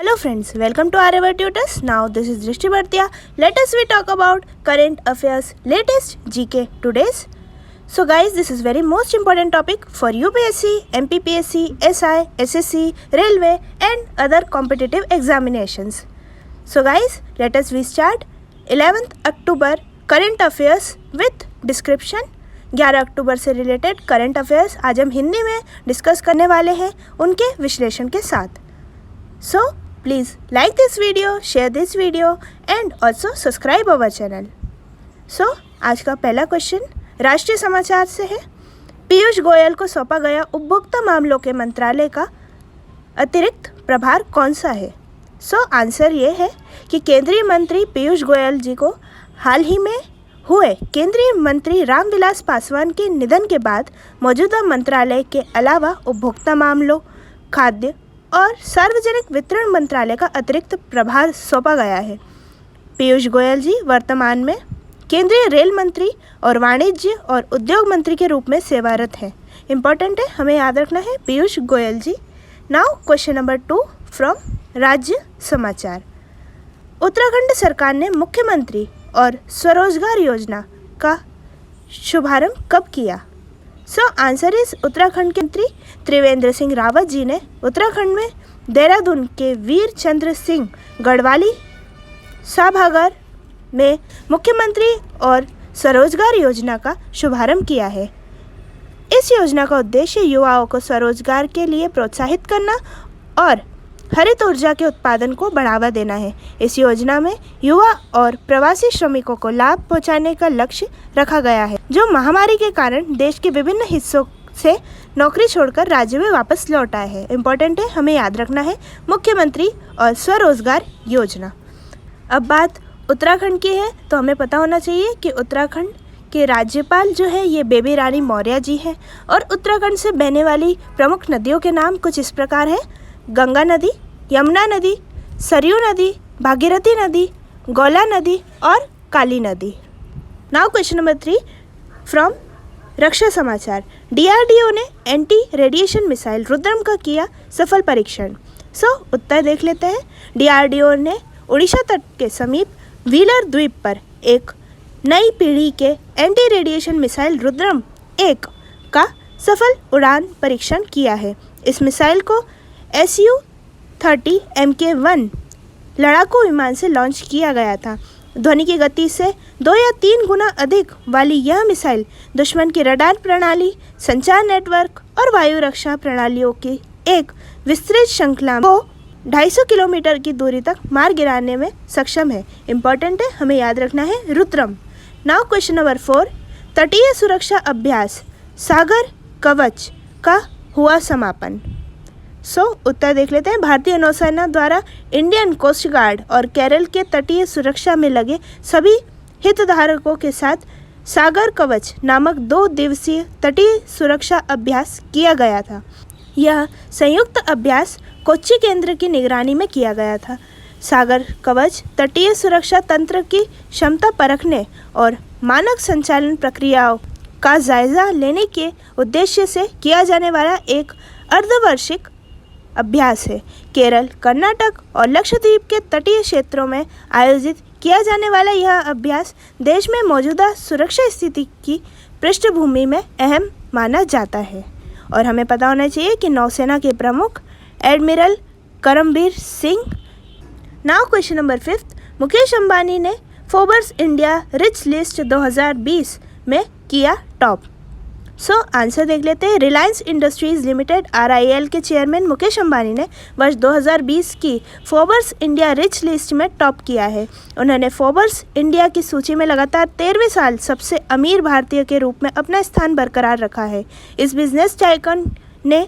Hello friends, welcome to Arevar Tutors. Now this is Drishti Bhartiya. Let us we talk about current affairs, latest GK today's. So guys, this is very most important topic for UPSC, MPPSC, SI, SSC, Railway and other competitive examinations. So guys, let us we start 11th October current affairs with description. 11 अक्टूबर से related current affairs आज हम हिंदी में discuss करने वाले हैं उनके विश्लेषण के साथ. So please like this video, share this video and also subscribe our channel. So आज का पहला क्वेश्चन राष्ट्रीय समाचार से है. पीयूष गोयल को सौंपा गया उपभोक्ता मामलों के मंत्रालय का अतिरिक्त प्रभार कौन सा है? आंसर ये है कि केंद्रीय मंत्री पीयूष गोयल जी को हाल ही में हुए केंद्रीय मंत्री रामविलास पासवान के निधन के बाद मौजूदा मंत्रालय के अलावा उपभोक्ता मामलों, खाद्य और सार्वजनिक वितरण मंत्रालय का अतिरिक्त प्रभार सौंपा गया है. पीयूष गोयल जी वर्तमान में केंद्रीय रेल मंत्री और वाणिज्य और उद्योग मंत्री के रूप में सेवारत हैं. इम्पॉर्टेंट है, हमें याद रखना है पीयूष गोयल जी. नाउ क्वेश्चन नंबर 2 फ्रॉम राज्य समाचार. उत्तराखंड सरकार ने मुख्यमंत्री और स्वरोजगार योजना का शुभारंभ कब किया? आंसर इज उत्तराखंड के मंत्री त्रिवेंद्र सिंह रावत जी ने उत्तराखंड में देहरादून के वीर चंद्र सिंह गढ़वाली सभागार में मुख्यमंत्री और स्वरोजगार योजना का शुभारंभ किया है. इस योजना का उद्देश्य युवाओं को स्वरोजगार के लिए प्रोत्साहित करना और हरित ऊर्जा के उत्पादन को बढ़ावा देना है. इस योजना में युवा और प्रवासी श्रमिकों को लाभ पहुंचाने का लक्ष्य रखा गया है, जो महामारी के कारण देश के विभिन्न हिस्सों से नौकरी छोड़कर राज्य में वापस लौट आए हैं. इम्पोर्टेंट है, हमें याद रखना है मुख्यमंत्री और स्वरोजगार योजना. अब बात उत्तराखंड की है तो हमें पता होना चाहिए कि उत्तराखंड के राज्यपाल जो है ये बेबी रानी मौर्य जी हैं. और उत्तराखंड से बहने वाली प्रमुख नदियों के नाम कुछ इस प्रकार है: गंगा नदी, यमुना नदी, सरयू नदी, भागीरथी नदी, गौला नदी और काली नदी. नाउ क्वेश्चन नंबर 3 फ्रॉम रक्षा समाचार. डीआरडीओ ने एंटी रेडिएशन मिसाइल रुद्रम का किया सफल परीक्षण. उत्तर देख लेते हैं. डीआरडीओ ने उड़ीसा तट के समीप व्हीलर द्वीप पर एक नई पीढ़ी के एंटी रेडिएशन मिसाइल रुद्रम 1 का सफल उड़ान परीक्षण किया है. इस मिसाइल को SU-30 Mk-1 लड़ाकू विमान से लॉन्च किया गया था. ध्वनि की गति से 2 या 3 गुना अधिक वाली यह मिसाइल दुश्मन की रडार प्रणाली, संचार नेटवर्क और वायु रक्षा प्रणालियों की एक विस्तृत श्रृंखला को 250 किलोमीटर की दूरी तक मार गिराने में सक्षम है. इम्पॉर्टेंट है, हमें याद रखना है रुद्रम. नाउ क्वेश्चन नंबर 4 तटीय सुरक्षा अभ्यास सागर कवच का हुआ समापन. उत्तर देख लेते हैं. भारतीय नौसेना द्वारा इंडियन कोस्ट गार्ड और केरल के तटीय सुरक्षा में लगे सभी हितधारकों के साथ सागर कवच नामक 2 दिवसीय तटीय सुरक्षा अभ्यास किया गया था. यह संयुक्त अभ्यास कोच्चि केंद्र की निगरानी में किया गया था. सागर कवच तटीय सुरक्षा तंत्र की क्षमता परखने और मानक संचालन प्रक्रियाओं का जायजा लेने के उद्देश्य से किया जाने वाला एक अर्धवार्षिक अभ्यास है. केरल, कर्नाटक और लक्षद्वीप के तटीय क्षेत्रों में आयोजित किया जाने वाला यह अभ्यास देश में मौजूदा सुरक्षा स्थिति की पृष्ठभूमि में अहम माना जाता है. और हमें पता होना चाहिए कि नौसेना के प्रमुख admiral Karambir Singh. Now question number 5 Mukesh Ambani ने फोर्ब्स इंडिया रिच लिस्ट 2020 में किया टॉप. आंसर देख लेते हैं. रिलायंस इंडस्ट्रीज लिमिटेड RIL के चेयरमैन मुकेश अंबानी ने वर्ष 2020 की फोर्ब्स इंडिया रिच लिस्ट में टॉप किया है. उन्होंने फोर्ब्स इंडिया की सूची में लगातार 13वें साल सबसे अमीर भारतीय के रूप में अपना स्थान बरकरार रखा है. इस बिजनेस टाइकन ने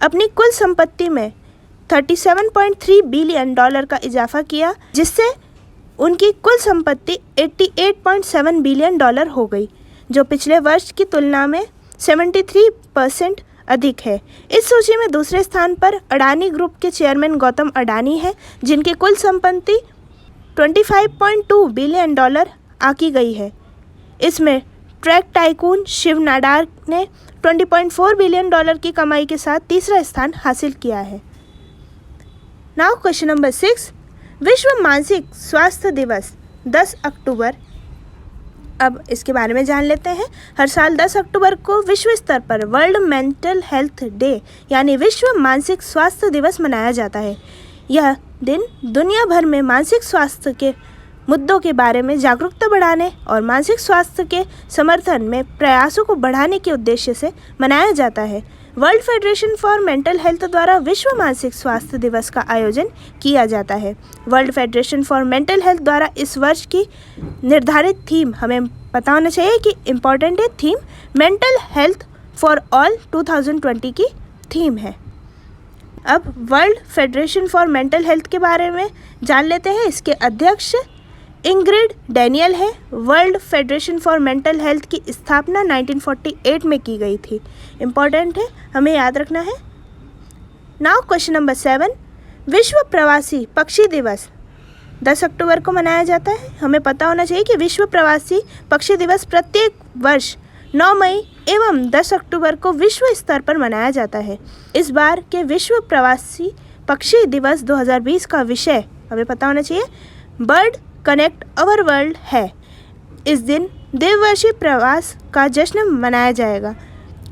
अपनी कुल संपत्ति में $37.3 बिलियन का इजाफा किया, जिससे उनकी कुल संपत्ति $88.7 बिलियन हो गई, जो पिछले वर्ष की तुलना में 73% अधिक है. इस सूची में दूसरे स्थान पर अडानी ग्रुप के चेयरमैन गौतम अडानी हैं, जिनकी कुल संपत्ति $25.2 बिलियन आकी गई है. इसमें ट्रैक टाइकून शिव नाडार ने $20.4 बिलियन की कमाई के साथ तीसरा स्थान हासिल किया है. नाउ क्वेश्चन नंबर 6, विश्व मानसिक स्वास्थ्य दिवस 10 अक्टूबर। अब इसके बारे में जान लेते हैं। हर साल 10 अक्टूबर को विश्व स्तर पर वर्ल्ड मेंटल हेल्थ डे यानी विश्व मानसिक स्वास्थ्य दिवस मनाया जाता है। यह दिन दुनिया भर में मानसिक स्वास्थ्य के मुद्दों के बारे में जागरूकता बढ़ाने और मानसिक स्वास्थ्य के समर्थन में प्रयासों को बढ़ाने के उद्देश्य से मनाया जाता है। World federation for mental health द्वारा विश्व मानसिक स्वास्थ्य दिवस का आयोजन किया जाता है। World federation for mental health द्वारा इस वर्ष की निर्धारित थीम, हमें पता होना चाहिए कि इम्पॉर्टेंट है theme, mental health for all 2020 की थीम है। अब world federation for mental health के बारे में जान लेते हैं। इसके अध्यक्ष इंग्रिड डैनियल है। World federation for mental health की स्थापना 1948 में की गई थी। इम्पॉर्टेंट है, हमें याद रखना है। नाउ क्वेश्चन नंबर 7, विश्व प्रवासी पक्षी दिवस 10 अक्टूबर को मनाया जाता है। हमें पता होना चाहिए कि विश्व प्रवासी पक्षी दिवस प्रत्येक वर्ष 9 मई एवं 10 अक्टूबर को विश्व स्तर पर मनाया जाता है। इस बार के विश्व प्रवासी पक्षी दिवस 2020 का विषय हमें पता होना चाहिए बर्ड कनेक्ट अवर वर्ल्ड है। इस दिन देववर्षीय प्रवास का जश्न मनाया जाएगा।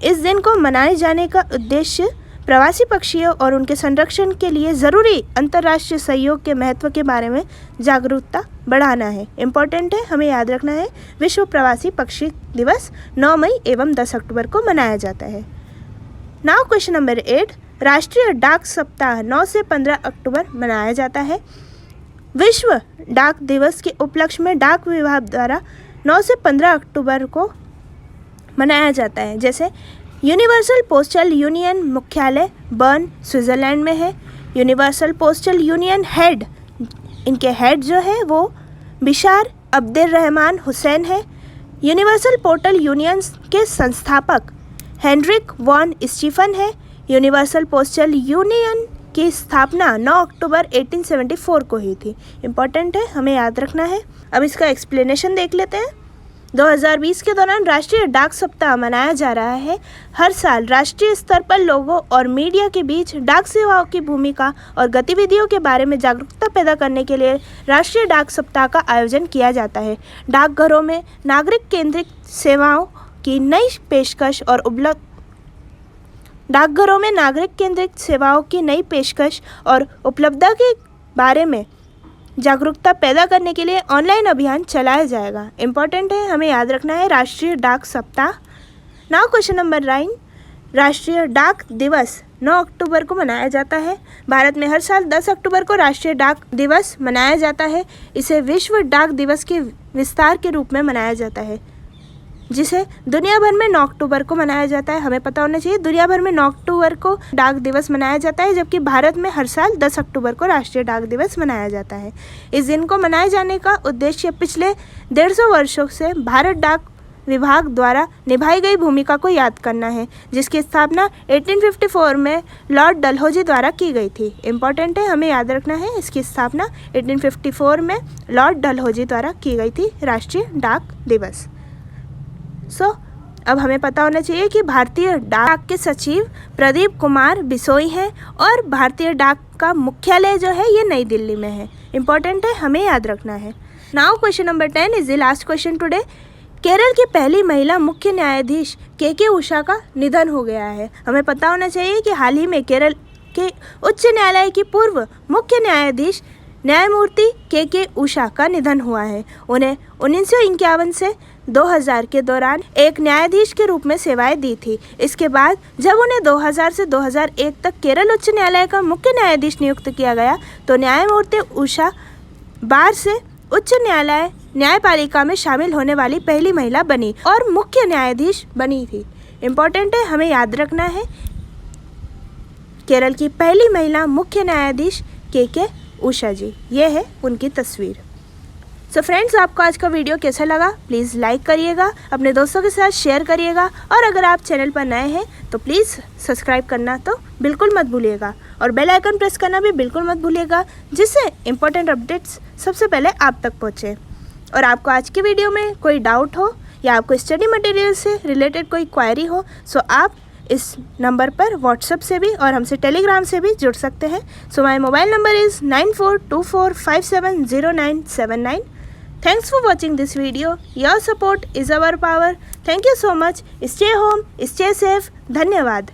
इस दिन को मनाए जाने का उद्देश्य प्रवासी पक्षियों और उनके संरक्षण के लिए ज़रूरी अंतर्राष्ट्रीय सहयोग के महत्व के बारे में जागरूकता बढ़ाना है। इम्पॉर्टेंट है, हमें याद रखना है विश्व प्रवासी पक्षी दिवस 9 मई एवं 10 अक्टूबर को मनाया जाता है। नाउ क्वेश्चन नंबर 8, राष्ट्रीय डाक सप्ताह 9 से 15 अक्टूबर मनाया जाता है। विश्व डाक दिवस के उपलक्ष्य में डाक विभाग द्वारा 9 से 15 अक्टूबर को मनाया जाता है। जैसे यूनिवर्सल पोस्टल यूनियन मुख्यालय बर्न स्विट्ज़रलैंड में है। यूनिवर्सल पोस्टल यूनियन हेड, इनके हेड जो है वो बिशार अब्दुल रहमान हुसैन है। यूनिवर्सल पोस्टल यूनियन के संस्थापक हेनरिक वॉन स्टीफन है। यूनिवर्सल पोस्टल यूनियन की स्थापना 9 अक्टूबर 1874 को हुई थी। इम्पॉर्टेंट है, हमें याद रखना है। अब इसका एक्सप्लेनेशन देख लेते हैं। 2020 के दौरान राष्ट्रीय डाक सप्ताह मनाया जा रहा है। हर साल राष्ट्रीय स्तर पर लोगों और मीडिया के बीच डाक सेवाओं की भूमिका और गतिविधियों के बारे में जागरूकता पैदा करने के लिए राष्ट्रीय डाक सप्ताह का आयोजन किया जाता है। डाकघरों में नागरिक केंद्रित सेवाओं की नई पेशकश और उपलब्धता के बारे में जागरूकता पैदा करने के लिए ऑनलाइन अभियान चलाया जाएगा। इम्पॉर्टेंट है, हमें याद रखना है राष्ट्रीय डाक सप्ताह। नाउ क्वेश्चन नंबर 9, राष्ट्रीय डाक दिवस 9 अक्टूबर को मनाया जाता है। भारत में हर साल 10 अक्टूबर को राष्ट्रीय डाक दिवस मनाया जाता है। इसे विश्व डाक दिवस के विस्तार के रूप में मनाया जाता है, जिसे दुनिया भर में 9 अक्टूबर को मनाया जाता है। हमें पता होना चाहिए दुनिया भर में 9 अक्टूबर को डाक दिवस मनाया जाता है, जबकि भारत में हर साल 10 अक्टूबर को राष्ट्रीय डाक दिवस मनाया जाता है। इस दिन को मनाए जाने का उद्देश्य पिछले 150 वर्षों से भारत डाक विभाग द्वारा निभाई गई भूमिका को याद करना है, जिसकी स्थापना 1854 में लॉर्ड डलहौजी द्वारा की गई थी। इम्पॉर्टेंट है, हमें याद रखना है इसकी स्थापना 1854 में लॉर्ड डलहौजी द्वारा की गई थी राष्ट्रीय डाक दिवस। अब हमें पता होना चाहिए कि भारतीय डाक के सचिव प्रदीप कुमार बिसोई हैं और भारतीय डाक का मुख्यालय जो है ये नई दिल्ली में है। इम्पॉर्टेंट है, हमें याद रखना है। Now question number 10 is the last question today. Kerala की पहली महिला मुख्य न्यायाधीश के उषा का निधन हो गया है। हमें पता होना चाहिए कि हाल ही में केरल के उच्च न्यायालय की पूर्व मुख्य न्यायाधीश न्यायमूर्ति के उषा का निधन हुआ है। उन्हें 1951 से 2000 के दौरान एक न्यायाधीश के रूप में सेवाएं दी थी। इसके बाद जब उन्हें 2000 से 2001 तक केरल उच्च न्यायालय का मुख्य न्यायाधीश नियुक्त किया गया तो न्यायमूर्ति उषा बार से उच्च न्यायालय न्यायपालिका में शामिल होने वाली पहली महिला बनी और मुख्य न्यायाधीश बनी थी। इम्पॉर्टेंट है, हमें याद रखना है केरल की पहली महिला मुख्य न्यायाधीश के उषा जी, ये है उनकी तस्वीर। सो फ्रेंड्स, आपको आज का वीडियो कैसा लगा प्लीज़ लाइक करिएगा, अपने दोस्तों के साथ शेयर करिएगा और अगर आप चैनल पर नए हैं तो प्लीज़ सब्सक्राइब करना तो बिल्कुल मत भूलिएगा और बेल आइकन प्रेस करना भी बिल्कुल मत भूलिएगा, जिससे इम्पोर्टेंट अपडेट्स सबसे पहले आप तक पहुँचे। और आपको आज की वीडियो में कोई डाउट हो या आपको स्टडी मटेरियल से रिलेटेड कोई क्वेरी हो सो आप इस नंबर पर व्हाट्सएप से भी और हमसे टेलीग्राम से भी जुड़ सकते हैं। So my mobile number is 9424570979। Thanks for watching this video. Your support is our power. Thank you so much. Stay home, stay safe. धन्यवाद।